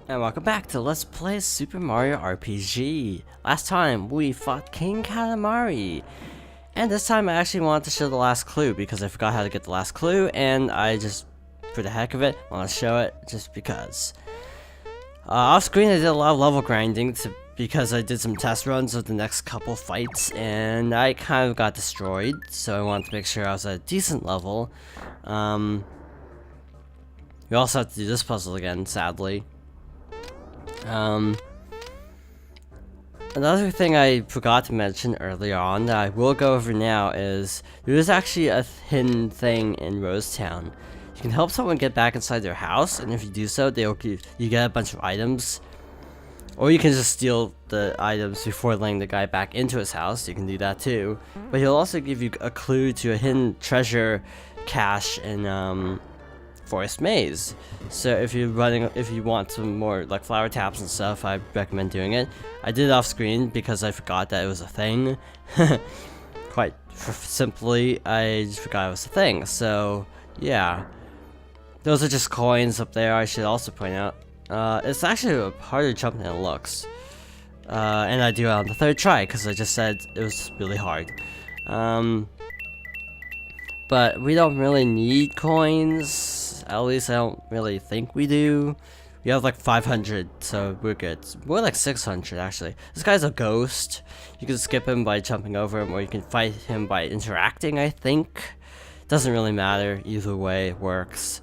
And welcome back to Let's Play Super Mario RPG. Last time we fought King Katamari. And this time I actually wanted to show the last clue because I forgot how to get the last clue, and I just, for the heck of it, want to show it just because. Off screen I did a lot of level grinding because I did some test runs of the next couple fights and I kind of got destroyed, so I wanted to make sure I was at a decent level. We also have to do this puzzle again, sadly. Another thing I forgot to mention earlier on that I will go over now is there is actually a hidden thing in Rosetown. You can help someone get back inside their house, and if you do so, you get a bunch of items. Or you can just steal the items before letting the guy back into his house. You can do that too. But he'll also give you a clue to a hidden treasure cache in Forest Maze. So if you want some more like flower taps and stuff, I recommend doing it. I did it off screen because I forgot that it was a thing. Quite simply, I just forgot it was a thing. So yeah, those are just coins up there. I should also point out. It's actually a harder jump than it looks. And I do it on the third try because I just said it was really hard. But we don't really need coins. At least I don't really think we do. We have like 500, so we're good. We're like 600 actually. This guy's a ghost. You can skip him by jumping over him, or you can fight him by interacting, I think. Doesn't really matter. Either way it works.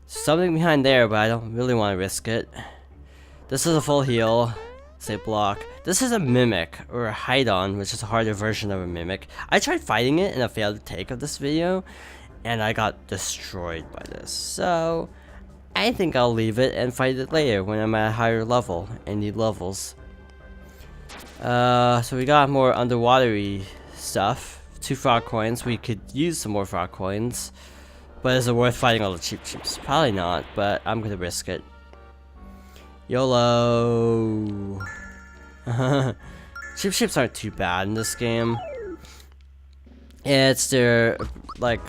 Something behind there, but I don't really want to risk it. This is a full heal. Say block. This is a mimic, or a hide-on, which is a harder version of a mimic. I tried fighting it in a failed take of this video, and I got destroyed by this. So, I think I'll leave it and fight it later when I'm at a higher level and need levels. So we got more underwatery stuff. 2 frog coins. We could use some more frog coins. But is it worth fighting all the cheap chips? Probably not, but I'm gonna risk it. YOLO! Cheap ships aren't too bad in this game. It's their, like,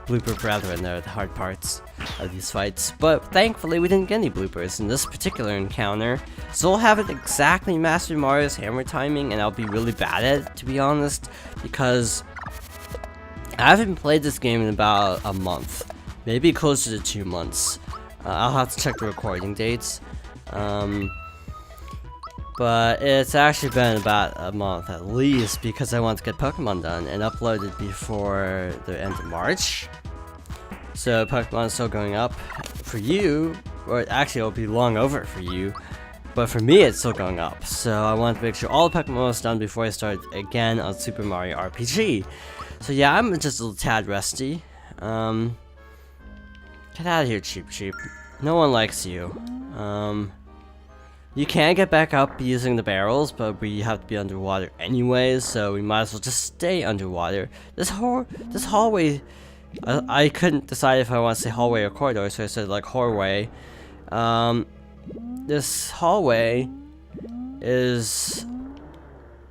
blooper brethren that are the hard parts of these fights. But thankfully we didn't get any bloopers in this particular encounter. So I'll haven't exactly mastered Mario's hammer timing, and I'll be really bad at it, to be honest. Because I haven't played this game in about a month. Maybe closer to 2 months. I'll have to check the recording dates. But it's actually been about a month at least because I want to get Pokemon done and uploaded before the end of March. So Pokemon is still going up for you, or actually it'll be long over for you, but for me it's still going up. So I want to make sure all the Pokemon is done before I start again on Super Mario RPG. So yeah, I'm just a little tad rusty. Get out of here, cheap. No one likes you. You can get back up using the barrels, but we have to be underwater anyways, so we might as well just stay underwater. This hallway, I couldn't decide if I want to say hallway or corridor, so I said like hallway. This hallway is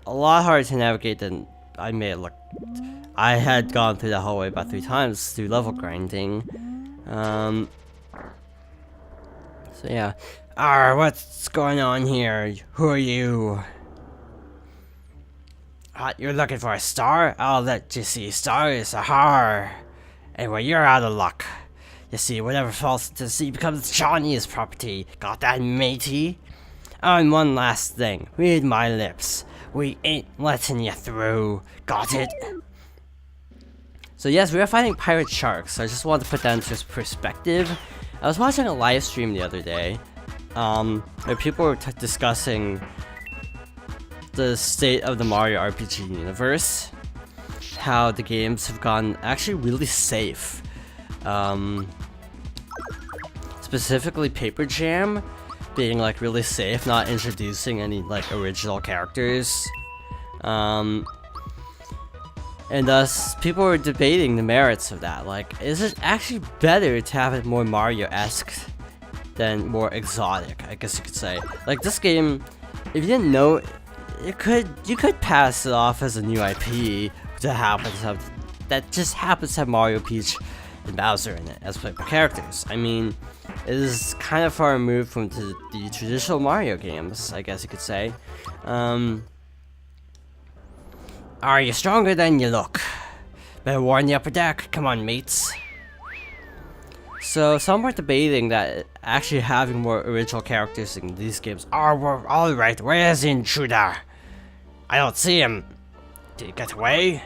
a lot harder to navigate than I made it look. I had gone through that hallway about 3 times through level grinding. So yeah. What's going on here? Who are you? You're looking for a star? I'll let you see stars, aha! Anyway, you're out of luck. You see, whatever falls into the sea becomes Johnny's property. Got that, matey? Oh, and one last thing. Read my lips. We ain't letting you through. Got it? So yes, we are fighting pirate sharks. I just wanted to put that into perspective. I was watching a live stream the other day, where people were discussing the state of the Mario RPG universe, how the games have gone actually really safe. Specifically Paper Jam being like really safe, not introducing any like original characters. And thus, people were debating the merits of that. Like, is it actually better to have it more Mario-esque than more exotic, I guess you could say. Like, this game, if you didn't know, you could pass it off as a new IP that just happens to have Mario, Peach, and Bowser in it as playable characters. I mean, is kind of far removed from the traditional Mario games, I guess you could say. Are you stronger than you look? Better warn the upper deck. Come on, mates. So some are debating that actually having more original characters in these games. Oh, alright, where is the intruder? I don't see him. Did he get away?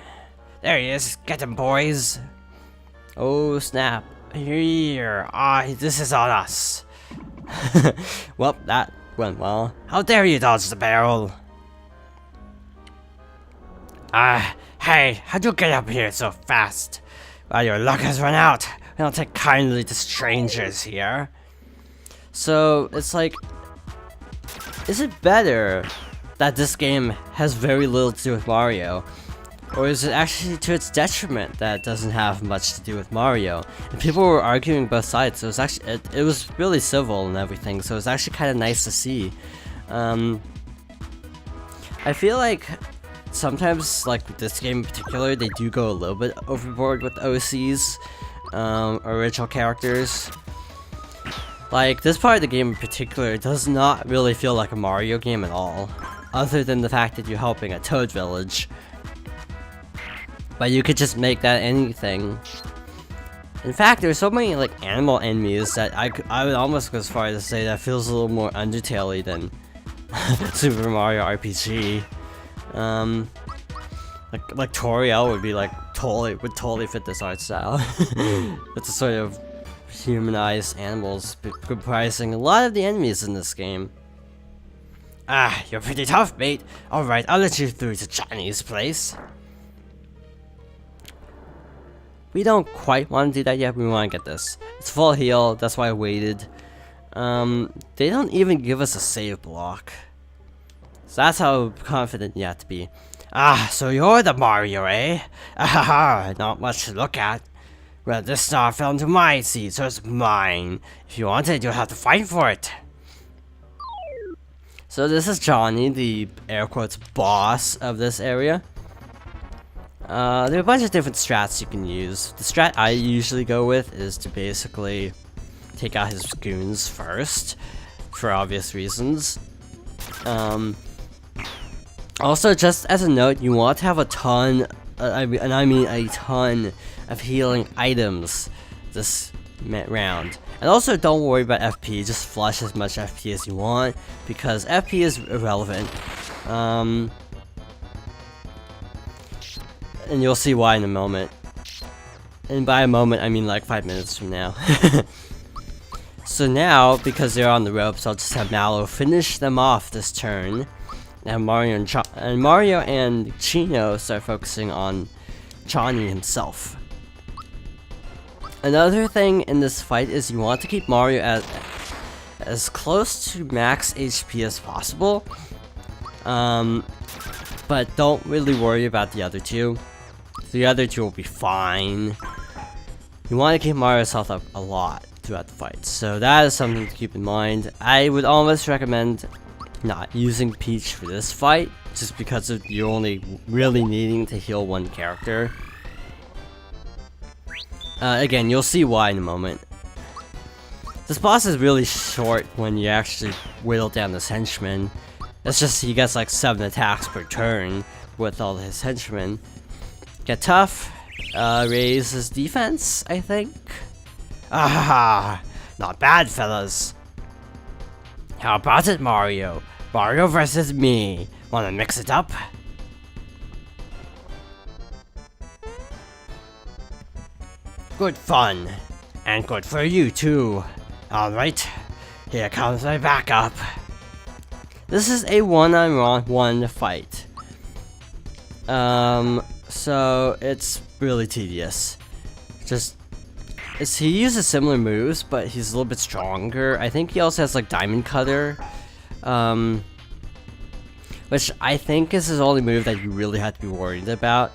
There he is. Get him, boys. Oh, snap. Here. This is on us. Well, that went well. How dare you dodge the barrel? Hey, how'd you get up here so fast? Well, your luck has run out. We don't take kindly to strangers here. So, it's like, is it better that this game has very little to do with Mario? Or is it actually to its detriment that it doesn't have much to do with Mario? And people were arguing both sides, so it was actually, it was really civil and everything, so it's actually kind of nice to see. I feel like sometimes, like with this game in particular, they do go a little bit overboard with OCs, original characters. Like, this part of the game in particular does not really feel like a Mario game at all, other than the fact that you're helping a Toad village. But you could just make that anything. In fact, there's so many like animal enemies that I would almost go as far as to say that feels a little more Undertale-y than Super Mario RPG. Like Toriel would be like would totally fit this art style. It's a sort of humanized animals comprising a lot of the enemies in this game. You're pretty tough, mate. Alright, I'll let you through to Johnny's place. We don't quite want to do that yet, we want to get this. It's full heal, that's why I waited. They don't even give us a save block. So that's how confident you have to be. So you're the Mario, eh? Not much to look at. Well, this star fell into my seat, so it's mine. If you want it, you'll have to fight for it. So this is Johnny, the air quotes boss of this area. There are a bunch of different strats you can use. The strat I usually go with is to basically take out his goons first, for obvious reasons. Also, just as a note, you want to have a ton, I mean a ton of healing items this round. And also, don't worry about FP, just flush as much FP as you want, because FP is irrelevant. And you'll see why in a moment. And by a moment, I mean like 5 minutes from now. So now, because they're on the ropes, I'll just have Mallow finish them off this turn. And Mario and Chino start focusing on Johnny himself. Another thing in this fight is you want to keep Mario as close to max HP as possible. But don't really worry about the other two. The other two will be fine. You want to keep Mario's health up a lot throughout the fight, so that is something to keep in mind. I would almost recommend not using Peach for this fight, just because of you only really needing to heal one character. Again, you'll see why in a moment. This boss is really short when you actually whittle down this henchman. It's just he gets like 7 attacks per turn with all his henchmen. Get tough, raise his defense, I think. Not bad, fellas. How about it, Mario? Mario versus me. Wanna mix it up? Good fun. And good for you, too. Alright, here comes my backup. This is a one-on-one fight. So it's really tedious. He uses similar moves, but he's a little bit stronger. I think he also has like Diamond Cutter, which I think is his only move that you really have to be worried about.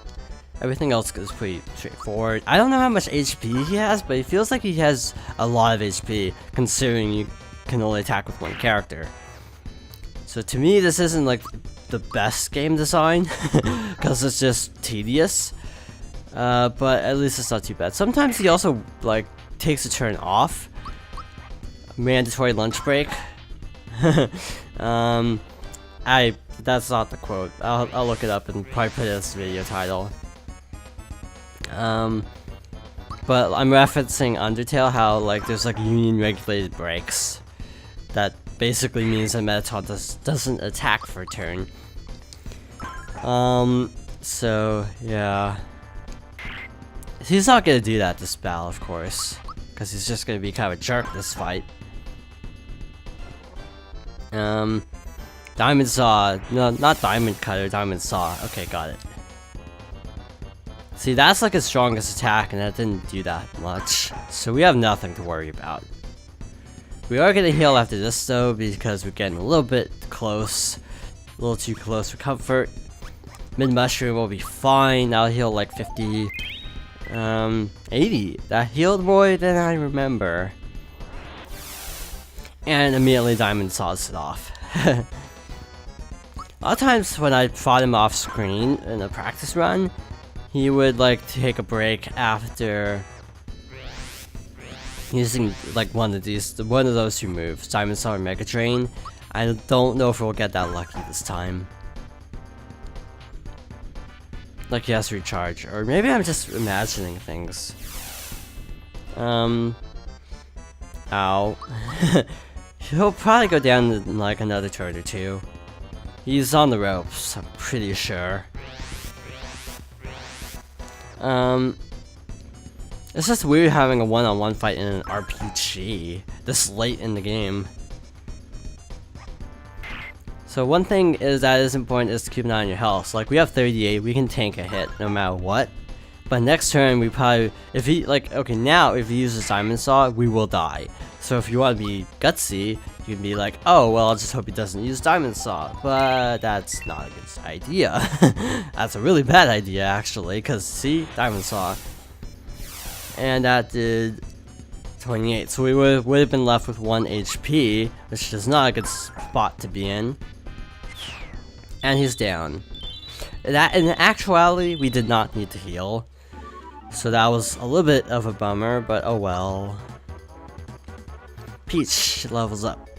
Everything else is pretty straightforward. I don't know how much HP he has, but it feels like he has a lot of HP, considering you can only attack with one character. So to me, this isn't like the best game design, because it's just tedious. But at least it's not too bad. Sometimes he also like takes a turn off, mandatory lunch break. That's not the quote. I'll look it up and probably put it as video title. But I'm referencing Undertale, how like there's like union regulated breaks. That basically means that Mettaton doesn't attack for a turn. So yeah. He's not gonna do that this battle, of course. Because he's just gonna be kind of a jerk this fight. Diamond Saw. No, not Diamond Cutter, Diamond Saw. Okay, got it. See, that's like his strongest attack, and that didn't do that much. So we have nothing to worry about. We are gonna heal after this though, because we're getting a little bit close. A little too close for comfort. Mid Mushroom will be fine. That'll heal like 50. 80. That healed more than I remember. And immediately Diamond Saws it off. A lot of times when I fought him off screen in a practice run, he would like take a break after using like one of those two moves, Diamond Saw or Mega Drain. I don't know if we'll get that lucky this time. Like he has to recharge, or maybe I'm just imagining things. Ow. He'll probably go down in like another turn or two. He's on the ropes, I'm pretty sure. It's just weird having a one-on-one fight in an RPG this late in the game. So one thing that is important is to keep an eye on your health. So like we have 38, we can tank a hit no matter what. But next turn we probably, if he uses Diamond Saw, we will die. So if you want to be gutsy, you can be like, oh well, I'll just hope he doesn't use Diamond Saw. But that's not a good idea. That's a really bad idea actually, because see, Diamond Saw. And that did 28, so we would have been left with 1 HP, which is not a good spot to be in. And he's down. That, in actuality, we did not need to heal. So that was a little bit of a bummer, but oh well. Peach levels up.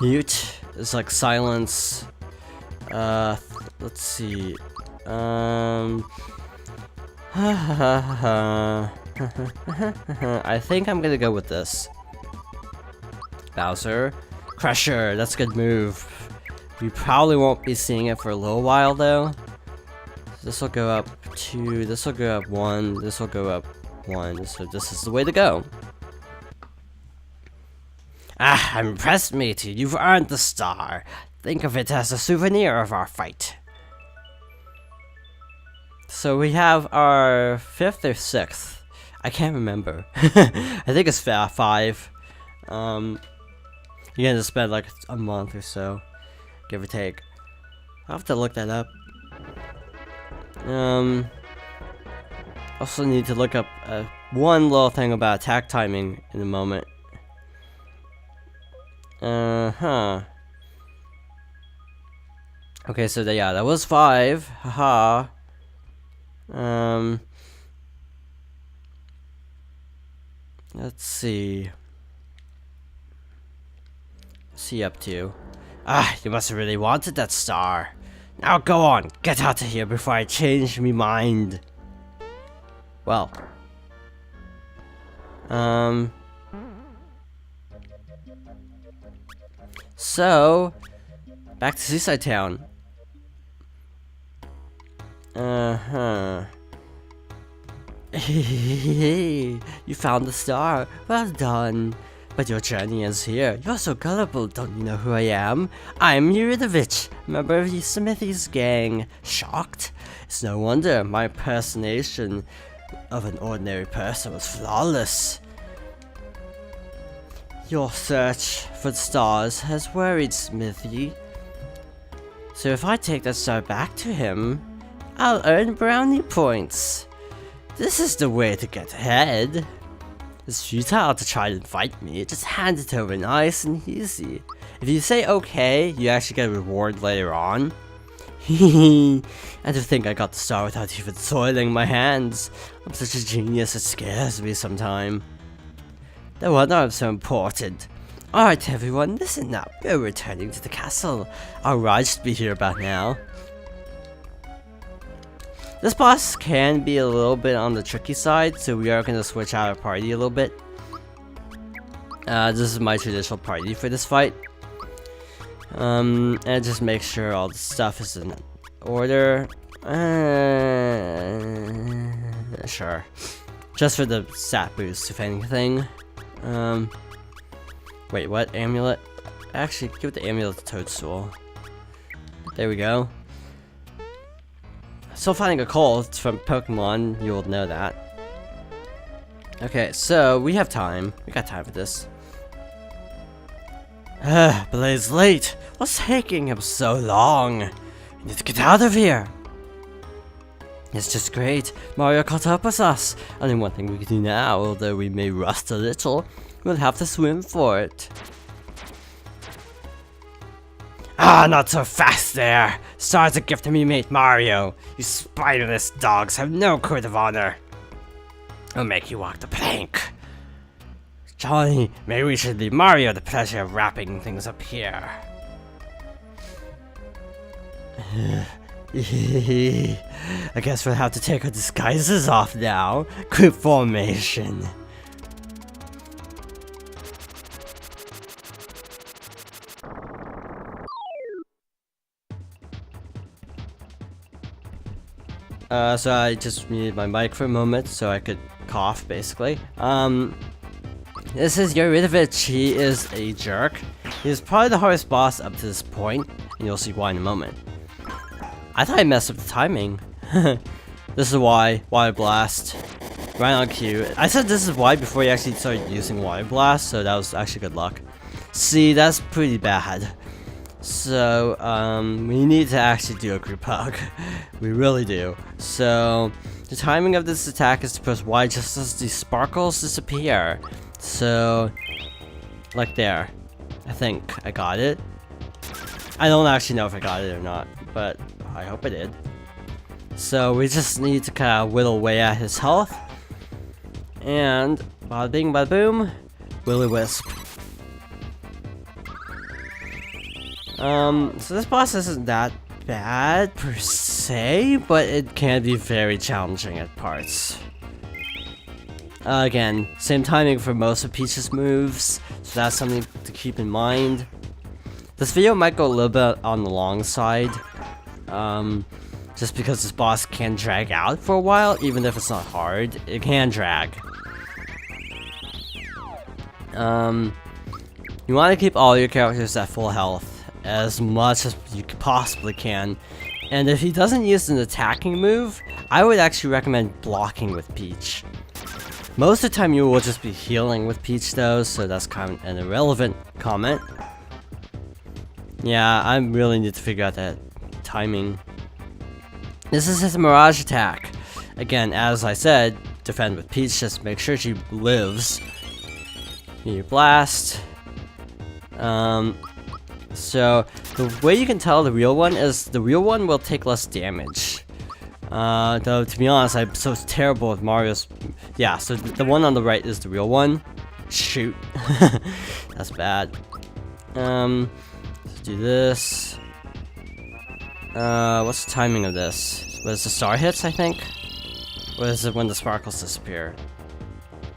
Mute is like silence. Let's see. I think I'm gonna go with this. Bowser. Crusher, that's a good move. We probably won't be seeing it for a little while though. This will go up 2, this will go up 1, this will go up 1, so this is the way to go. Ah, I'm impressed, matey. You've earned the star. Think of it as a souvenir of our fight. So we have our 5th or 6th. I can't remember. I think it's 5. You're gonna spend like a month or so, give or take. I'll have to look that up. Also need to look up one little thing about attack timing in a moment. Okay, so yeah, that was 5. Haha. Let's see. What's he up to? Ah, you must have really wanted that star. Now go on, get out of here before I change me mind. Well. So, back to Seaside Town. You found the star. Well done. But your journey ends here. You're so gullible. Don't you know who I am? I'm Yuridovich, member of the Smithy's gang. Shocked? It's no wonder my impersonation of an ordinary person was flawless. Your search for the stars has worried Smithy. So if I take that star back to him, I'll earn brownie points. This is the way to get ahead. It's futile to try to fight me, just hand it over nice and easy. If you say okay, you actually get a reward later on. And to think I got the star without even soiling my hands. I'm such a genius, it scares me sometimes. No wonder I'm so important. Alright everyone, listen up. We're returning to the castle. Our ride should be here about now. This boss can be a little bit on the tricky side, so we are going to switch out our party a little bit. This is my traditional party for this fight. And just make sure all the stuff is in order. Sure. Just for the stat boost, if anything. Wait, what? Amulet? Actually, give the amulet to Toadstool. There we go. Still finding a coal. It's from Pokemon. You will know that. Okay, so we have time. We got time for this. But it's late. What's taking him so long? We need to get out of here. It's just great. Mario caught up with us. Only one thing we can do now, although we may rust a little, we'll have to swim for it. Ah, not so fast there. Star's a gift to me mate Mario. You spineless dogs have no code of honor. I'll make you walk the plank. Johnny, maybe we should leave Mario the pleasure of wrapping things up here. I guess we'll have to take our disguises off now. Group formation. So I just muted my mic for a moment so I could cough, basically. This is Get Rid of It. He is a jerk. He's probably the hardest boss up to this point, and you'll see why in a moment. I thought I messed up the timing. This is why. Water Blast. Right on cue. I said this is why before you actually started using Water Blast, so that was actually good luck. See, that's pretty bad. So, we need to actually do a group hug. We really do. So, the timing of this attack is to press Y just as the sparkles disappear. So, like there. I think I got it. I don't actually know if I got it or not, but I hope I did. So we just need to kind of whittle away at his health. And bada bing bada boom, Will-O-Wisp. So this boss isn't that bad per se, but it can be very challenging at parts. Again, same timing for most of Peach's moves, so that's something to keep in mind. This video might go a little bit on the long side, just because this boss can drag out for a while, even if it's not hard, it can drag. You want to keep all your characters at full health, as much as you possibly can, and if he doesn't use an attacking move, I would actually recommend blocking with Peach. Most of the time you will just be healing with Peach though, so that's kind of an irrelevant comment. Yeah, I really need to figure out that timing. This is his Mirage attack. Again, as I said, defend with Peach, just make sure she lives. You blast. So, the way you can tell the real one is the real one will take less damage. Though, to be honest, I'm so terrible with Mario's... Yeah, so the one on the right is the real one. Shoot. That's bad. Let's do this. What's the timing of this? Was the star hits, I think? Or is it when the sparkles disappear?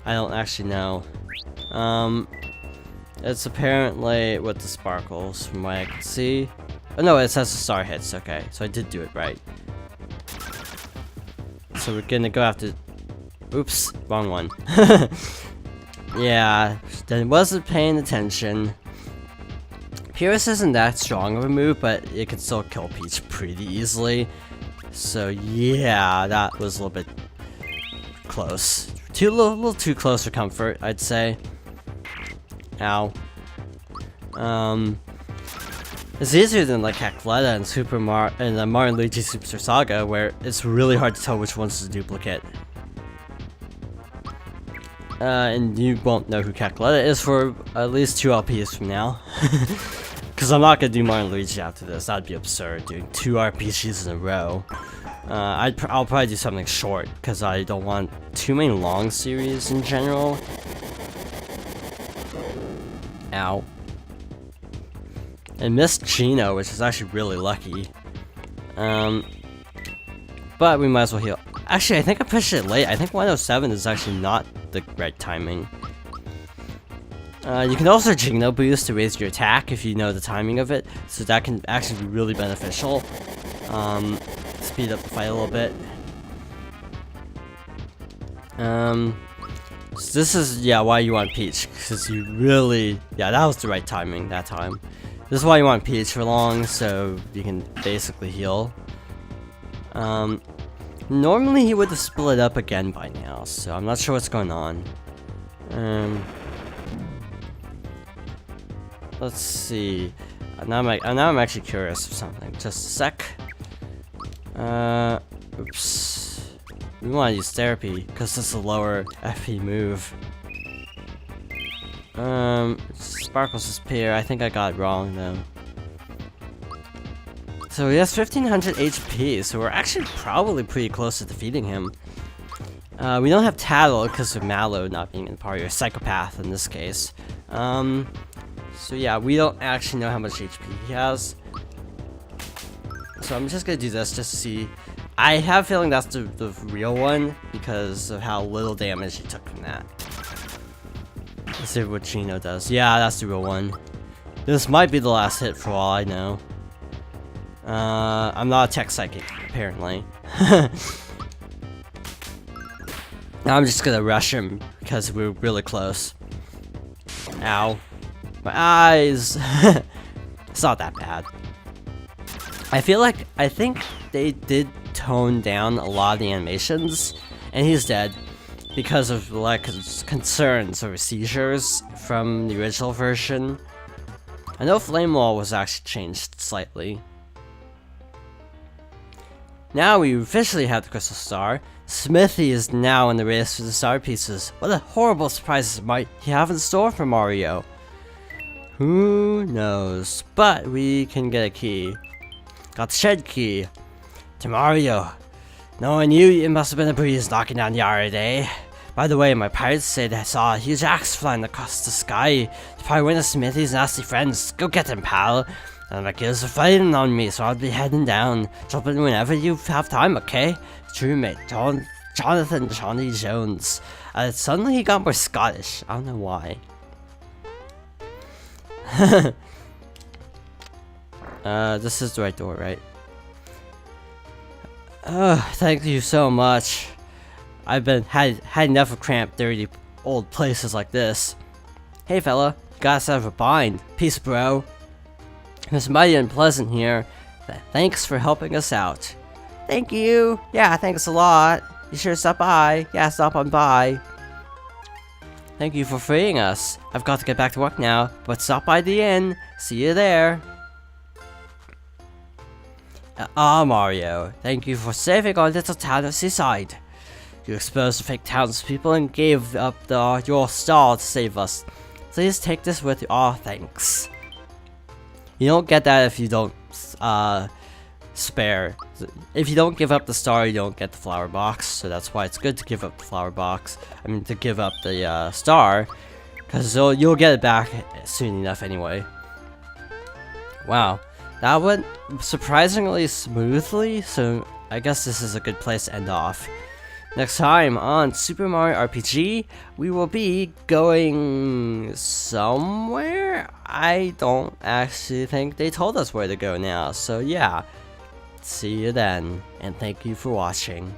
I don't actually know. It's apparently with the sparkles, from what I can see. Oh no, it says the star hits, okay. So I did do it right. So we're gonna go after... Oops, wrong one. Yeah, then wasn't paying attention. Pierce isn't that strong of a move, but it can still kill Peach pretty easily. So yeah, that was a little bit close. A little too close for comfort, I'd say. Ow. It's easier than like Cackletta and Mario and Luigi Superstar Saga, where it's really hard to tell which one's the duplicate. And you won't know who Cackletta is for at least 2 LPs from now. Because I'm not gonna do Mario and Luigi after this, that'd be absurd, doing 2 RPGs in a row. I'll probably do something short, because I don't want too many long series in general. Ow. And missed Gino, which is actually really lucky. But we might as well heal. Actually, I think I pushed it late. I think 107 is actually not the right timing. You can also Gino boost to raise your attack if you know the timing of it, so that can actually be really beneficial. Speed up the fight a little bit. So this is, yeah, why you want Peach, because you really, yeah, that was the right timing that time. This is why you want Peach for long, so you can basically heal. Normally he would have split up again by now, so I'm not sure what's going on. Let's see. Now I'm actually curious of something. Just a sec. Oops. We want to use therapy because it's a lower FP move. Sparkles disappear. I think I got it wrong though. So he has 1500 HP, so we're actually probably pretty close to defeating him. We don't have Tattle because of Mallow not being in the party, or Psychopath in this case. So yeah, we don't actually know how much HP he has. So I'm just gonna do this just to see. I have a feeling that's the real one because of how little damage he took from that. Let's see what Gino does. Yeah, that's the real one. This might be the last hit for all I know. I'm not a tech psychic, apparently. Now I'm just gonna rush him because we're really close. Ow. My eyes! It's not that bad. I think they did tone down a lot of the animations, and he's dead because of like concerns over seizures from the original version. I know Flame Wall was actually changed slightly. Now we officially have the Crystal Star. Smithy is now in the race for the star pieces. What a horrible surprises might he have in store for Mario? Who knows? But we can get a key. Got the shed key. To Mario. Knowing you, it must have been a breeze knocking down the yard today. By the way, my pirates said I saw a huge axe flying across the sky. It's probably one of Smithy's nasty friends. Go get him, pal. And my kills are fighting on me, so I'll be heading down. Jump in whenever you have time, okay? True mate, Jonathan Johnny Jones. Suddenly he got more Scottish. I don't know why. This is the right door, right? Thank you so much. I've been had enough of cramped, dirty, old places like this. Hey fella, got us out of a bind. Peace, bro. It's mighty unpleasant here. Thanks for helping us out. Thank you. Yeah, thanks a lot. You sure stop by. Yeah, stop on by. Thank you for freeing us. I've got to get back to work now, but stop by the inn. See you there. Mario, thank you for saving our little town of Seaside. You exposed the fake townspeople and gave up your star to save us. Please take this with you. Aw, thanks. You don't get that if you don't spare. If you don't give up the star, you don't get the flower box. So that's why it's good to give up the flower box. I mean, to give up the star, because you'll get it back soon enough anyway. Wow, that went surprisingly smoothly. So I guess this is a good place to end off. Next time on Super Mario RPG, we will be going somewhere. I don't actually think they told us where to go now, so yeah. See you then, and thank you for watching.